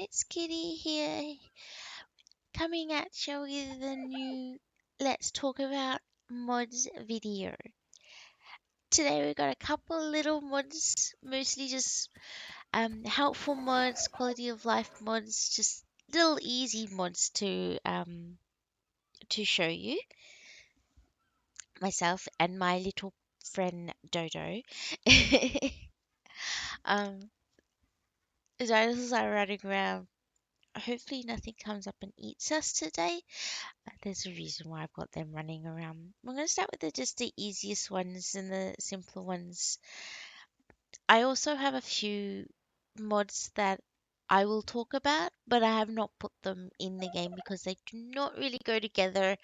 it's Kitty here, coming at you with the new Let's Talk About Mods video. Today we got a couple little mods, mostly just helpful mods, quality of life mods, just little easy mods to show you myself and my little friend Dodo. um, the dinosaurs are running around. Hopefully nothing comes up and eats us today. There's a reason why I've got them running around. I'm going to start with just the easiest ones and the simpler ones. I also have a few mods that I will talk about, but I have not put them in the game because they do not really go together.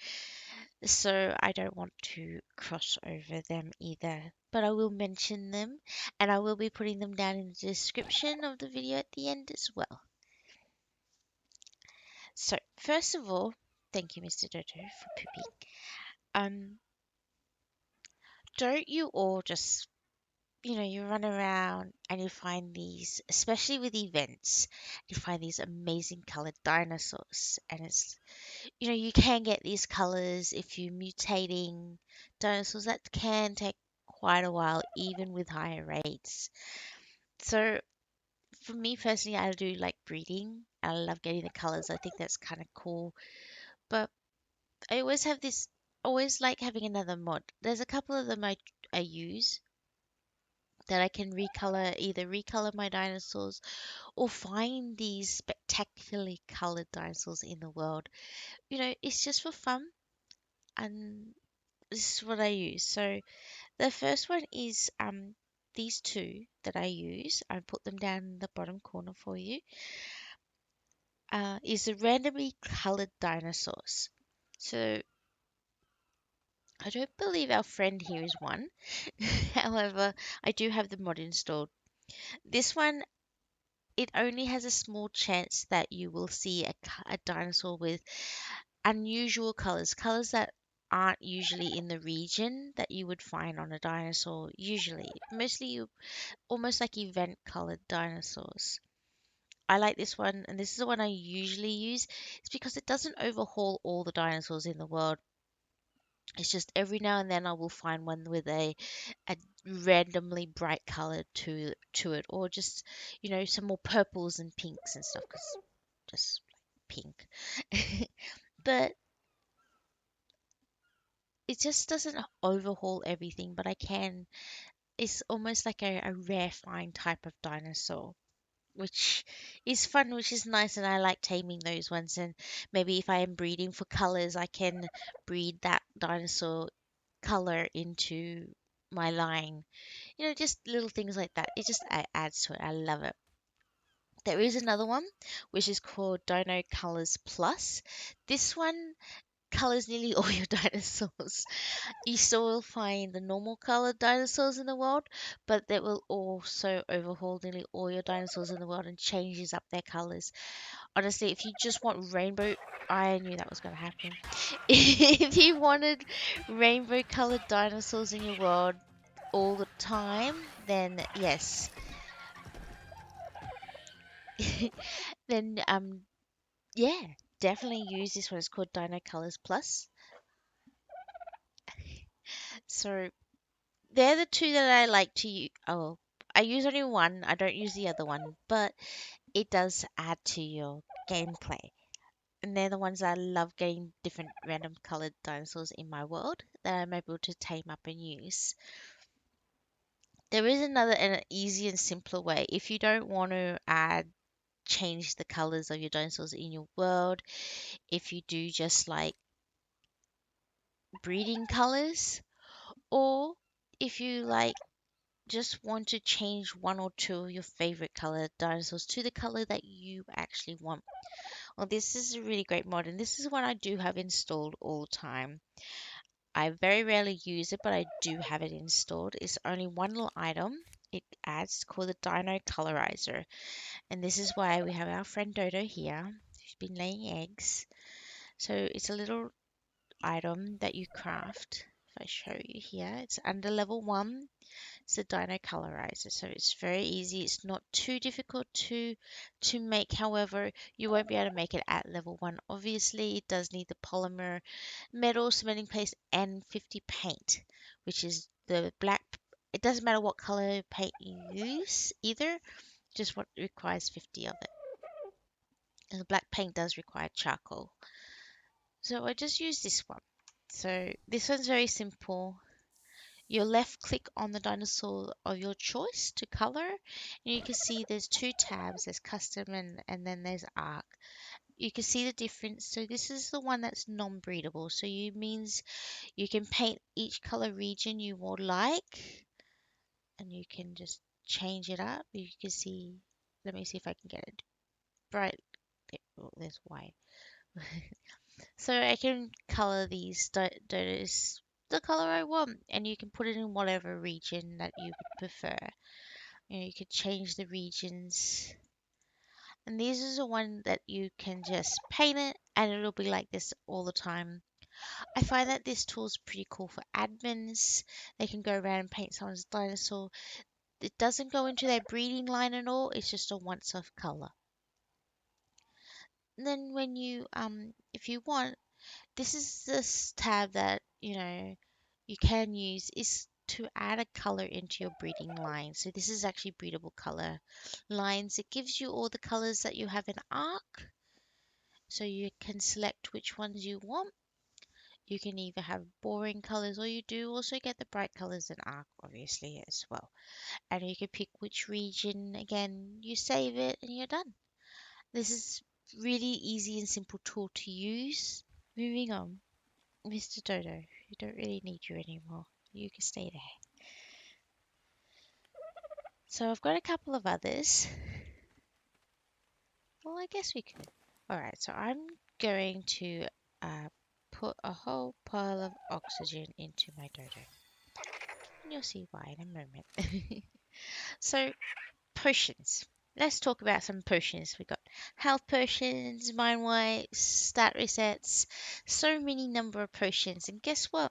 So I don't want to cross over them either. But I will mention them and I will be putting them down in the description of the video at the end as well. So, first of all, thank you, Mr. Dodo, for pooping. Um, don't you all just, you run around and you find these, especially with events, you find these amazing colored dinosaurs. And you can get these colors if you're mutating dinosaurs. That can take quite a while, even with higher rates. So, for me personally, I do like breeding. I love getting the colors. I think that's kind of cool. But I always like having another mod. There's a couple of them I use that I can either recolor my dinosaurs or find these spectacularly colored dinosaurs in the world. It's just for fun, and this is what I use. So the first one is these two that I use. I put them down in the bottom corner for you. Is the randomly colored dinosaurs. So I don't believe our friend here is one. However, I do have the mod installed. This one, it only has a small chance that you will see a dinosaur with unusual colors, colors that aren't usually in the region that you would find on a dinosaur usually. Mostly almost like event colored dinosaurs. I like this one, and this is the one I usually use. It's because it doesn't overhaul all the dinosaurs in the world. It's just every now and then I will find one with a randomly bright color to it, or just some more purples and pinks and stuff, because just pink. But it just doesn't overhaul everything. But I can. It's almost like a rare find type of dinosaur, which is fun, which is nice, and I like taming those ones. And maybe if I am breeding for colors, I can breed that dinosaur color into my line. Just little things like that. It just adds to it. I love it. There is another one which is called Dino Colors Plus. This one colors nearly all your dinosaurs. You still will find the normal colored dinosaurs in the world, but that will also overhaul nearly all your dinosaurs in the world and changes up their colors. Honestly, if you just want rainbow, I knew that was going to happen. If you wanted rainbow colored dinosaurs in your world all the time, then yes. Then yeah, definitely use this one. It's called Dino Colors Plus. So they're the two that I like to use. Oh, I use only one. I don't use the other one, but it does add to your gameplay. And they're the ones that I love, getting different random colored dinosaurs in my world that I'm able to tame up and use. There is another and an easier and simpler way. If you don't want to change the colors of your dinosaurs in your world, if you do just like breeding colors, or if you just want to change one or two of your favorite colored dinosaurs to the color that you actually want. Well, this is a really great mod, and this is one I do have installed all the time. I very rarely use it, but I do have it installed. It's only one little item it adds, called the Dino Colourizer. And this is why we have our friend Dodo here. She's been laying eggs. So it's a little item that you craft. If I show you here, it's under level 1. It's a Dino Colourizer, so it's very easy. It's not too difficult to make. However, you won't be able to make it at level 1. Obviously, it does need the polymer, metal, cementing paste, and 50 paint, which is the black. It doesn't matter what color paint you use either, just what requires 50 of it. And the black paint does require charcoal. So I just use this one. So this one's very simple. You left click on the dinosaur of your choice to color, and you can see there's 2 tabs. There's custom and then there's arc. You can see the difference. So this is the one that's non-breedable. So you means you can paint each color region you would like, and you can just change it up. You can see. Let me see if I can get it bright. Oh, there's white. So I can color these dodos the color I want, and you can put it in whatever region that you would prefer. You could change the regions, and these is the one that you can just paint it, and it'll be like this all the time. I find that this tool is pretty cool for admins. They can go around and paint someone's dinosaur. It doesn't go into their breeding line at all. It's just a once-off color. And then when you if you want, this is this tab that you can use is to add a color into your breeding line. So this is actually breedable color lines. It gives you all the colors that you have in arc, so you can select which ones you want. You can either have boring colors, or you do also get the bright colors in arc, obviously, as well. And you can pick which region. Again, you save it and you're done. This is really easy and simple tool to use. Moving on. Mr. Dodo, we don't really need you anymore. You can stay there. So I've got a couple of others. Well, I guess we could. Alright, so I'm going to put a whole pile of oxygen into my Dodo. And you'll see why in a moment. So, potions. Let's talk about some potions. We've got health potions, mind wipes, stat resets, so many number of potions. And guess what?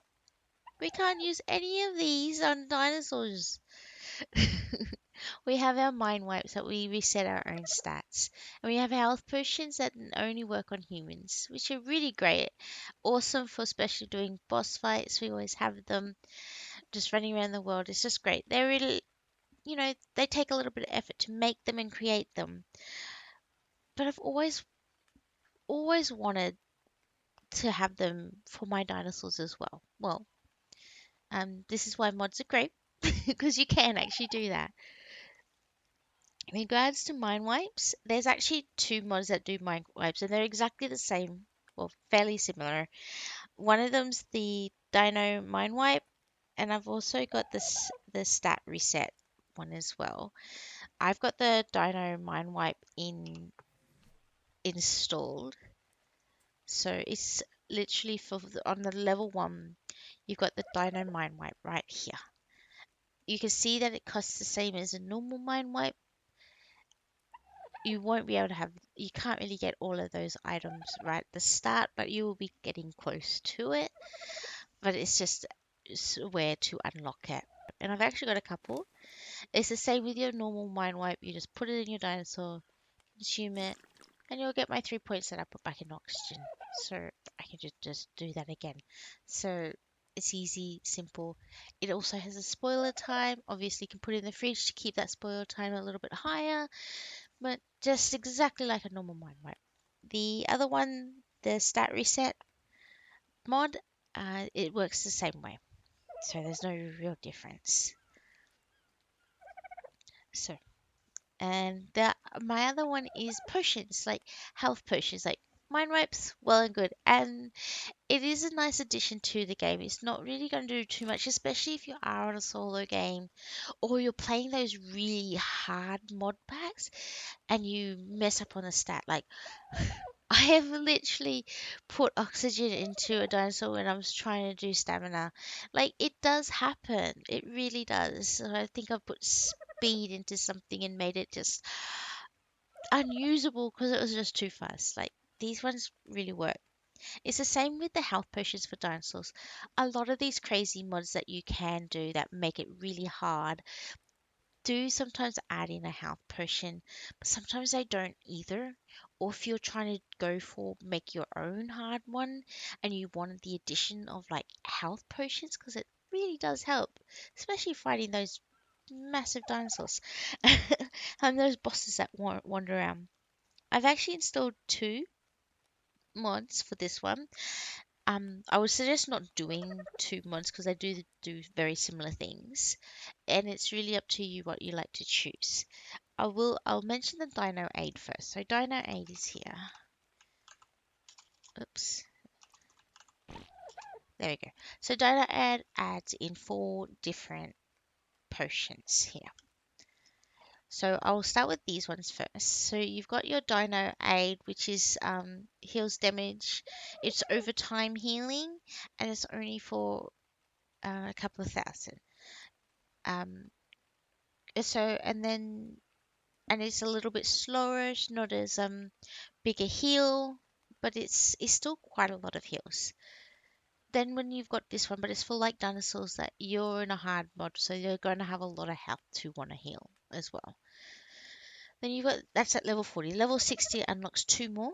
We can't use any of these on dinosaurs. We have our mind wipes that we reset our own stats. And we have health potions that only work on humans, which are really great. Awesome for especially doing boss fights. We always have them just running around the world. It's just great. They're really, they take a little bit of effort to make them and create them. But I've always wanted to have them for my dinosaurs as well. Well, this is why mods are great, because you can actually do that. In regards to mind wipes, there's actually 2 mods that do mind wipes, and they're exactly the same, well, fairly similar. One of them's the Dino Mindwipe, and I've also got the stat reset one as well. I've got the Dino Mindwipe installed, so it's literally on the level 1. You've got the Dino Mindwipe right here. You can see that it costs the same as a normal Mindwipe. You won't be able to you can't really get all of those items right at the start, but you will be getting close to it. But it's just where to unlock it. And I've actually got a couple. It's the same with your normal mind wipe. You just put it in your dinosaur, consume it, and you'll get my 3 points that I put back in oxygen. So I can just do that again. So it's easy, simple. It also has a spoiler time. Obviously, you can put it in the fridge to keep that spoiler time a little bit higher, but just exactly like a normal mind wipe. The other one, the stat reset mod, it works the same way. So there's no real difference. So, and my other one is potions, like health potions, like mind wipes, well and good. And it is a nice addition to the game. It's not really going to do too much, especially if you are on a solo game or you're playing those really hard mod packs and you mess up on a stat. Like, I have literally put oxygen into a dinosaur when I was trying to do stamina. Like, it does happen. It really does. So I think I put speed into something and made it just unusable because it was just too fast. Like, these ones really work. It's the same with the health potions for dinosaurs. A lot of these crazy mods that you can do that make it really hard do sometimes add in a health potion, but sometimes they don't either. Or if you're trying to go for make your own hard one and you wanted the addition of like health potions, because it really does help, especially fighting those massive dinosaurs and those bosses that wander around. I've actually installed two mods for this one. I would suggest not doing two mods because they do very similar things, and it's really up to you what you like to choose. I'll mention the Dino Aid first. So Dino Aid is here. Oops, there we go. So Dino Aid adds in four different potions here. So I'll start with these ones first. So you've got your Dino Aid, which is heals damage. It's over time healing, and it's only for a couple of thousand. Um, so and it's a little bit slower. It's not as big a heal, but it's still quite a lot of heals. Then when you've got this one, but it's for like dinosaurs that you're in a hard mod, so you're going to have a lot of health to want to heal as well. Then you've got that's at level 40. Level 60 unlocks two more,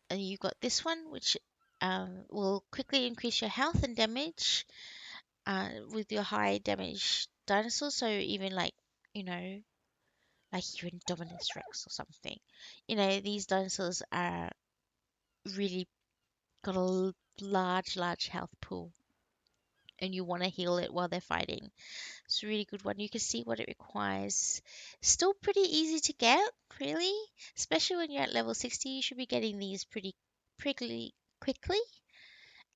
and you've got this one which will quickly increase your health and damage with your high damage dinosaurs. So even like like you're in Dominus Rex or something. These dinosaurs are really got a large health pool, and you want to heal it while they're fighting. It's a really good one. You can see what it requires. Still pretty easy to get, really, especially when you're at level 60. You should be getting these pretty quickly.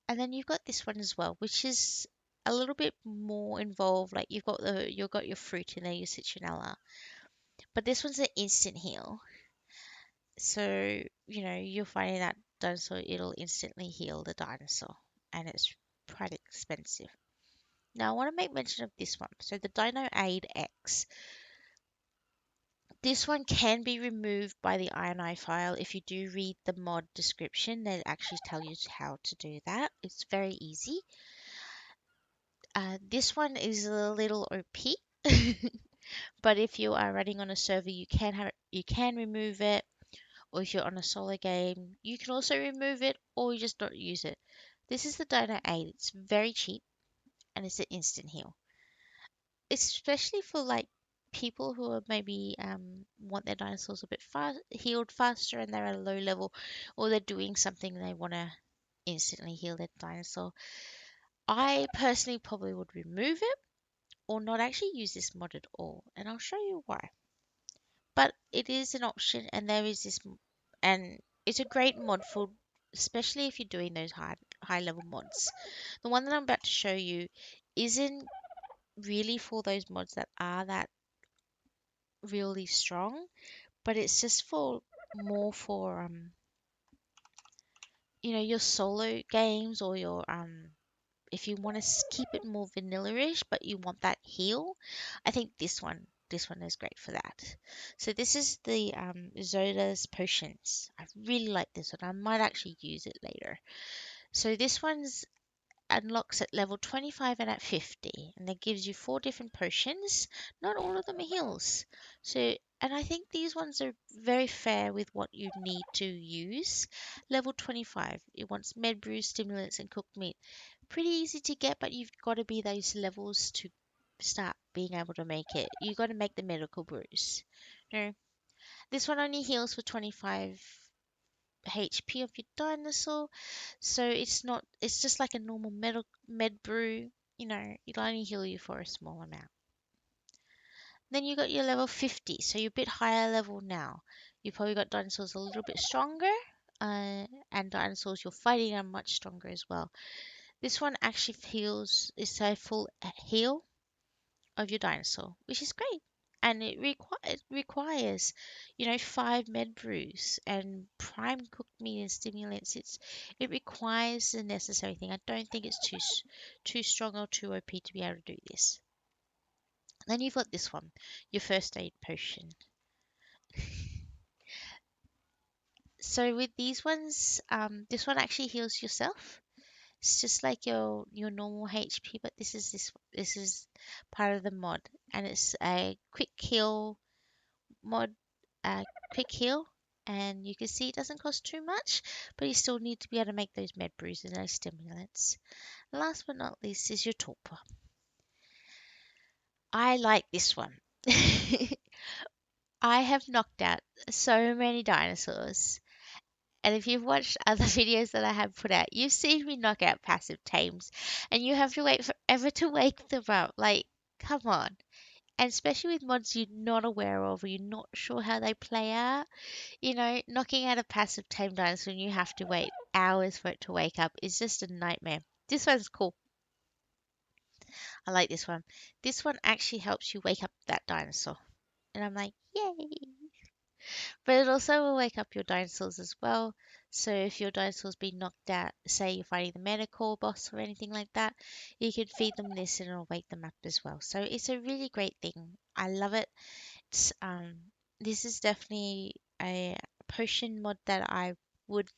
And then you've got this one as well, which is a little bit more involved. Like you've got your fruit in there, your citronella, but this one's an instant heal. So, you're finding that dinosaur, it'll instantly heal the dinosaur, and it's quite expensive. Now, I want to make mention of this one. So, the Dino Aid X. This one can be removed by the INI file. If you do read the mod description, they actually tell you how to do that. It's very easy. This one is a little OP, but if you are running on a server, you can remove it. Or if you're on a solo game, you can also remove it or you just don't use it. This is the Dino Aid. It's very cheap and it's an instant heal. Especially for like people who are maybe want their dinosaurs a bit healed faster and they're at a low level, or they're doing something they want to instantly heal their dinosaur. I personally probably would remove it or not actually use this mod at all, and I'll show you why. But it is an option, and there is this, and it's a great mod for, especially if you're doing those high level mods. The one that I'm about to show you isn't really for those mods that are that really strong, but it's just for more for your solo games, or your if you want to keep it more vanilla-ish, but you want that heal. I think this one is great for that. So this is the Zoda's potions. I really like this one. I might actually use it later. So this one's unlocks at level 25 and at 50, and that gives you four different potions. Not all of them are heals. So, and I think these ones are very fair with what you need to use. Level 25, it wants med brews, stimulants, and cooked meat. Pretty easy to get, but you've got to be those levels to start being able to make it. You got to make the medical brews. No, this one only heals for 25 HP of your dinosaur, so it's just like a normal med brew. It'll only heal you for a small amount. Then you got your level 50, so you're a bit higher level now. You probably got dinosaurs a little bit stronger, and dinosaurs you're fighting are much stronger as well. This one actually it's a full heal of your dinosaur, which is great. And it requires, 5 med brews and prime cooked meat and stimulants. It requires the necessary thing. I don't think it's too strong or too OP to be able to do this. Then you've got this one, your first aid potion. So with these ones, this one actually heals yourself. It's just like your normal HP, but this is part of the mod, and it's a quick heal mod, quick heal, and you can see it doesn't cost too much, but you still need to be able to make those med brews and those stimulants. Last but not least is your torpor. I like this one. I have knocked out so many dinosaurs. And if you've watched other videos that I have put out, you've seen me knock out passive tames, and you have to wait forever to wake them up. Like, come on. And especially with mods you're not aware of or you're not sure how they play out, knocking out a passive tame dinosaur and you have to wait hours for it to wake up is just a nightmare. This one's cool. I like this one. This one actually helps you wake up that dinosaur. And I'm like, yay! But it also will wake up your dinosaurs as well. So if your dinosaur's been knocked out, say you're fighting the Manticore boss or anything like that, you can feed them this and it'll wake them up as well. So it's a really great thing. I love it. It's, this is definitely a potion mod that I would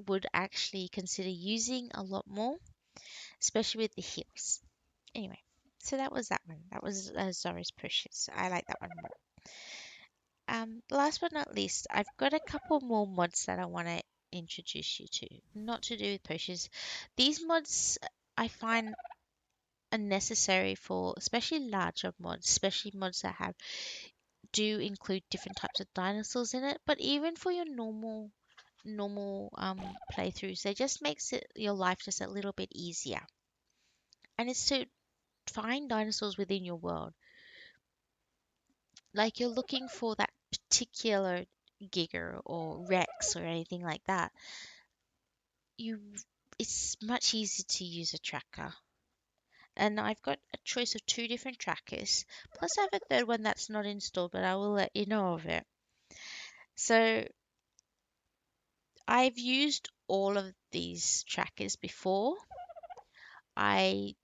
would actually consider using a lot more, especially with the heals. Anyway, so that was that one. That was Zora's Potions. I like that one more. Last but not least, I've got a couple more mods that I want to introduce you to. Not to do with potions. These mods I find are necessary for especially larger mods, especially mods that have do include different types of dinosaurs in it. But even for your normal playthroughs, they just makes it your life just a little bit easier. And it's to find dinosaurs within your world. Like you're looking for that particular Giga or Rex or anything like that, you it's much easier to use a tracker. And I've got a choice of two different trackers. Plus I have a third one that's not installed, but I will let you know of it. So I've used all of these trackers before. I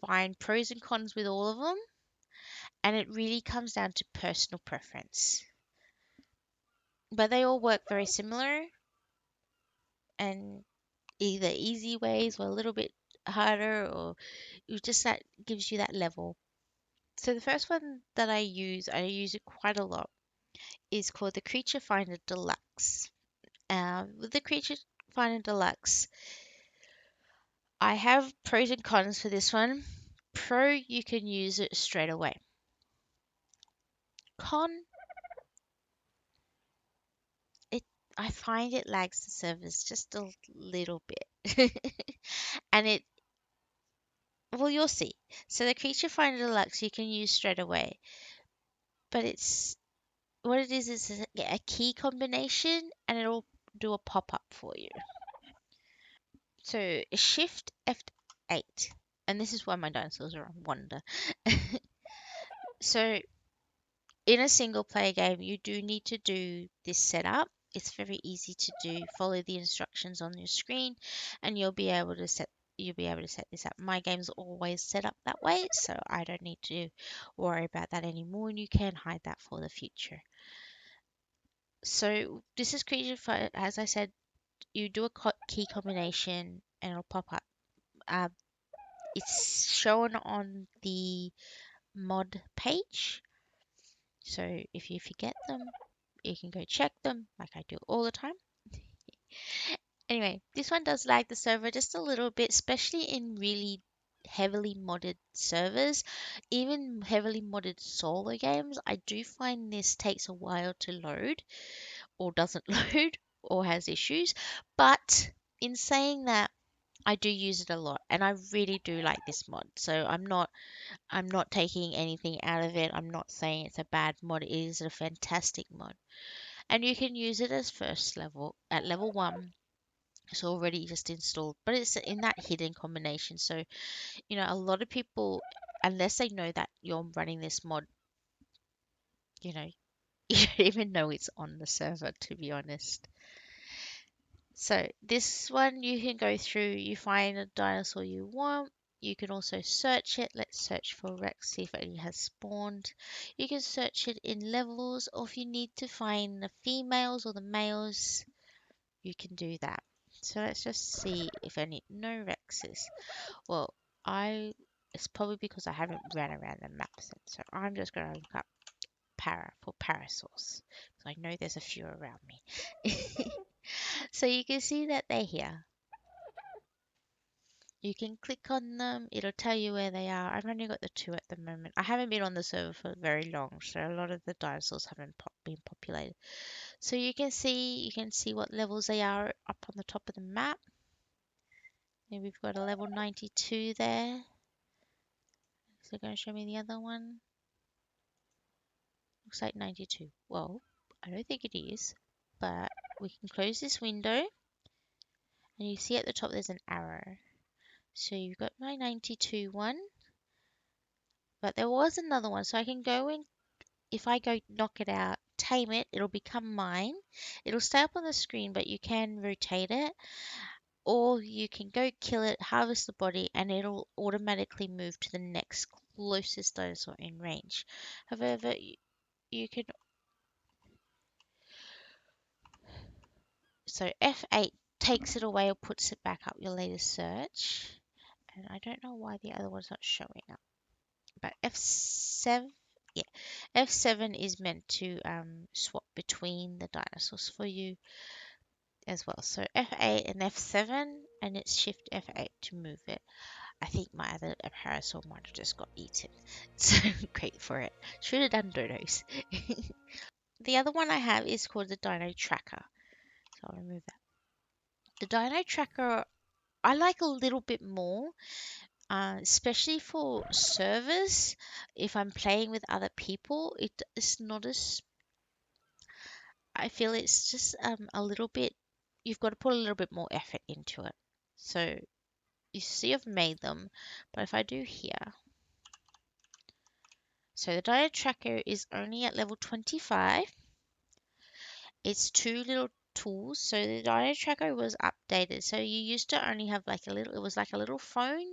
find pros and cons with all of them, and it really comes down to personal preference. But they all work very similar, and either easy ways or a little bit harder, or you just that gives you that level. So the first one that I use it quite a lot, is called the Creature Finder Deluxe. With the Creature Finder Deluxe, I have pros and cons for this one. Pro, you can use it straight away. Con, it I find it lags the servers just a little bit. And it well, you'll see. So the Creature Finder Deluxe you can use straight away, but it's what it is a key combination and it'll do a pop-up for you. So Shift F8, and this is why my dinosaurs are on Wonder. So in a single player game, you do need to do this setup. It's very easy to do. Follow the instructions on your screen, and you'll be able to set this up. My game's always set up that way, so I don't need to worry about that anymore, and you can hide that for the future. So this is created for, as I said, you do a key combination and it'll pop up. Uh, it's shown on the mod page. So if you forget them, you can go check them like I do all the time. Anyway, this one does lag the server just a little bit, especially in really heavily modded servers. Even heavily modded solo games, I do find this takes a while to load or doesn't load or has issues. But in saying that, I do use it a lot and I really do like this mod. So I'm not taking anything out of it. I'm not saying it's a bad mod. It is a fantastic mod. And you can use it as first level at level 1. It's already just installed, but it's in that hidden combination. So, a lot of people, unless they know that you're running this mod, you know, you don't even know it's on the server, to be honest. So this one you can go through, you find a dinosaur you want, You can also search it. Let's search for Rex, see if it has spawned. You can search it in levels, or if you need to find the females or the males, you can do that. So let's just see if any, no Rexes. Well, it's probably because I haven't ran around the maps, so I'm just going to look up for parasols. So I know there's a few around me. So you can see that they're here. You can click on them, it'll tell you where they are. I've only got the 2 at the moment. I haven't been on the server for very long, so a lot of the dinosaurs haven't been populated. So you can see what levels they are up on the top of the map. And we've got a level 92 there. Is it going to show me the other one? Looks like 92. Well, I don't think it is, but we can close this window, and you see at the top there's an arrow. So you've got my 92 one, but there was another one, so I can go in. If I go knock it out, tame it, it'll become mine. It'll stay up on the screen, but you can rotate it. Or you can go kill it, harvest the body, and it'll automatically move to the next closest dinosaur in range. However, you can... So F8 takes it away or puts it back up your latest search. And I don't know why the other one's not showing up. But F7... Yeah, F7 is meant to swap between the dinosaurs for you as well. So F8 and F7, and it's Shift F8 to move it. I think my other parasol might have just got eaten. So great for it. Should have done dodos. The other one I have is called the Dino Tracker. So I'll remove that. The Dino Tracker I like a little bit more, especially for servers. If I'm playing with other people, it's not as... I feel it's just a little bit... You've got to put a little bit more effort into it. So you see I've made them, but if I do here... So the Dino Tracker is only at level 25. It's 2 little tools. So the Dino Tracker was updated. So you used to only have like it was like a little phone.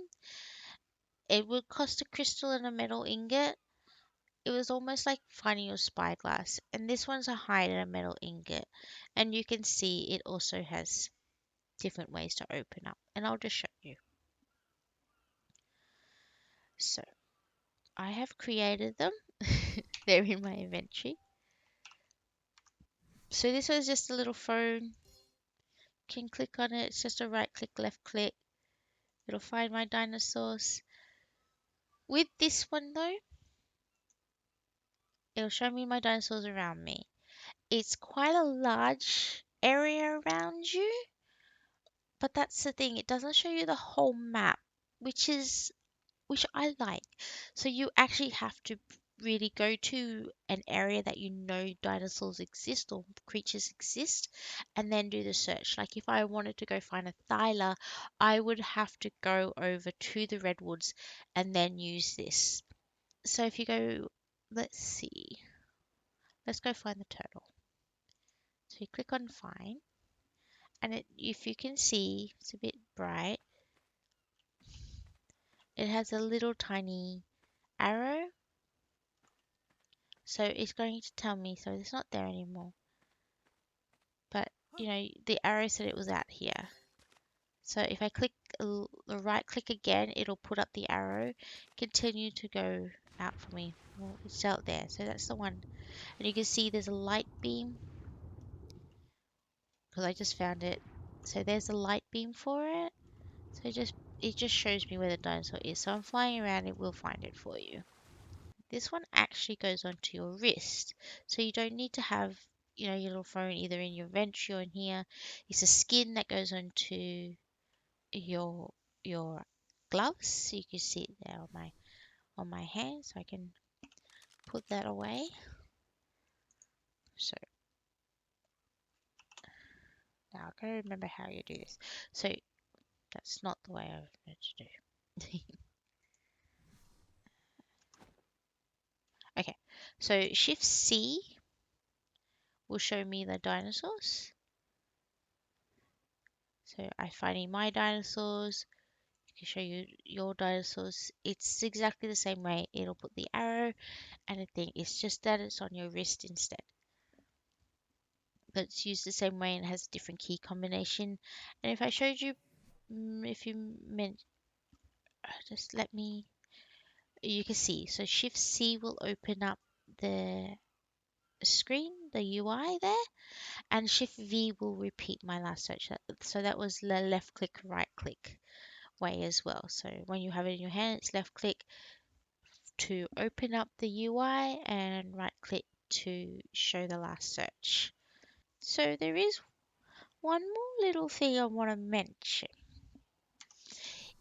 It would cost a crystal and a metal ingot. It was almost like finding your spyglass. And this one's a hide and a metal ingot. And you can see it also has different ways to open up. And I'll just show you. So I have created them. They're in my inventory. So this was just a little phone. Can click on it. It's just a right click, left click. It'll find my dinosaurs. With this one though, it'll show me my dinosaurs around me. It's quite a large area around you, but that's the thing. It doesn't show you the whole map, which I like. So you actually have to really go to an area that you know dinosaurs exist or creatures exist, and then do the search. Like if I wanted to go find a thyla, I would have to go over to the redwoods and then use this. So if you go, let's see, let's go find the turtle. So you click on find, and if you can see, it's a bit bright. It has a little tiny arrow. So it's going to tell me, so it's not there anymore. But, you know, the arrow said it was out here. So if I click the right click again, it'll put up the arrow, continue to go out for me. Well, it's out there, so that's the one. And you can see there's a light beam, because I just found it. So there's a light beam for it. So it just shows me where the dinosaur is. So I'm flying around, it will find it for you. This one actually goes onto your wrist, so you don't need to have, you know, your little phone either in your inventory or in here. It's a skin that goes onto your gloves. So you can see it there on my hand, so I can put that away. So now I gotta remember how you do this. So that's not the way I was meant to do. Okay, so Shift C will show me the dinosaurs. So I'm finding my dinosaurs. can show you your dinosaurs. It's exactly the same way. It'll put the arrow and a thing. It's just that it's on your wrist instead. But it's used the same way and has a different key combination. And if I showed you, if you meant, just let me, you can see. So Shift C will open up the screen, the UI there, and Shift V will repeat my last search. So that was the left click, right click way as well. So when you have it in your hand, it's left click to open up the UI and right click to show the last search. So there is one more little thing I want to mention.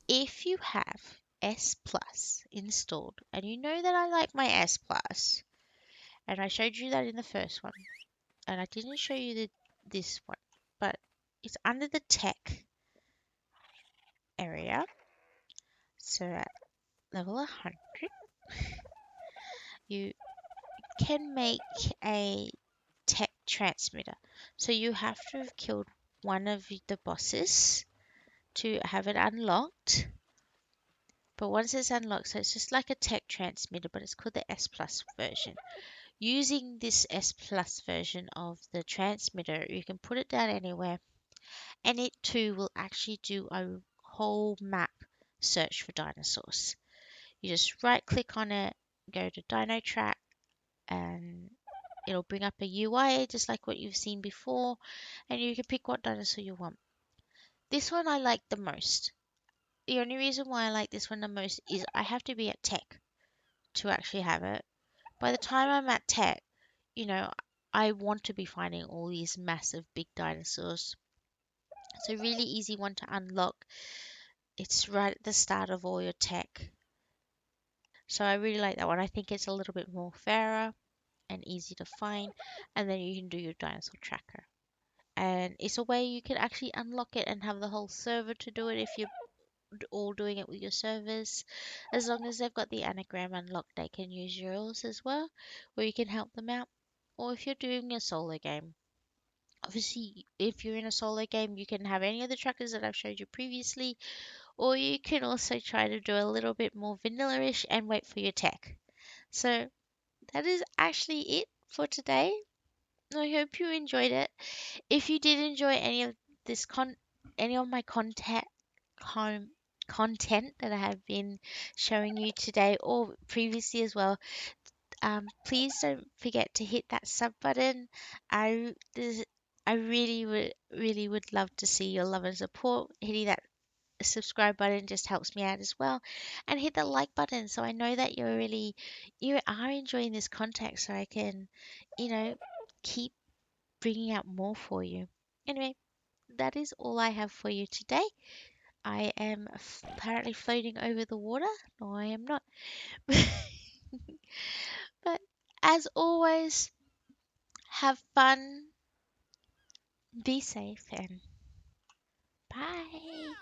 If you have S Plus installed, and you know that I like my S Plus, and I showed you that in the first one, and I didn't show you this one, but it's under the tech area. So at level 100, you can make a tech transmitter. So you have to have killed one of the bosses to have it unlocked. But once it's unlocked, so it's just like a tech transmitter, but it's called the S Plus version. Using this S Plus version of the transmitter, you can put it down anywhere, and it too will actually do a whole map search for dinosaurs. You just right click on it, go to Dino Track, and it'll bring up a UI just like what you've seen before, and you can pick what dinosaur you want. This one I like the most. The only reason why I like this one the most is I have to be at tech to actually have it. By the time I'm at tech, you know, I want to be finding all these massive big dinosaurs. It's a really easy one to unlock. It's right at the start of all your tech. So I really like that one. I think it's a little bit more fairer and easy to find. And then you can do your dinosaur tracker. And it's a way you can actually unlock it and have the whole server to do it if you're all doing it with your servers. As long as they've got the anagram unlocked, they can use yours as well, where you can help them out. Or if you're doing a solo game, obviously, if you're in a solo game, you can have any of the trackers that I've showed you previously, or you can also try to do a little bit more vanilla-ish and wait for your tech. So that is actually it for today. I hope you enjoyed it. If you did enjoy any of my con- content that I have been showing you today or previously as well, please don't forget to hit that sub button. I this- I really would love to see your love and support. Hitting that subscribe button just helps me out as well, and hit the like button so I know that you are enjoying this content, so I can, you know, keep bringing out more for you. Anyway, that is all I have for you today. I am apparently floating over the water. No, I am not. But as always, have fun, be safe, and bye.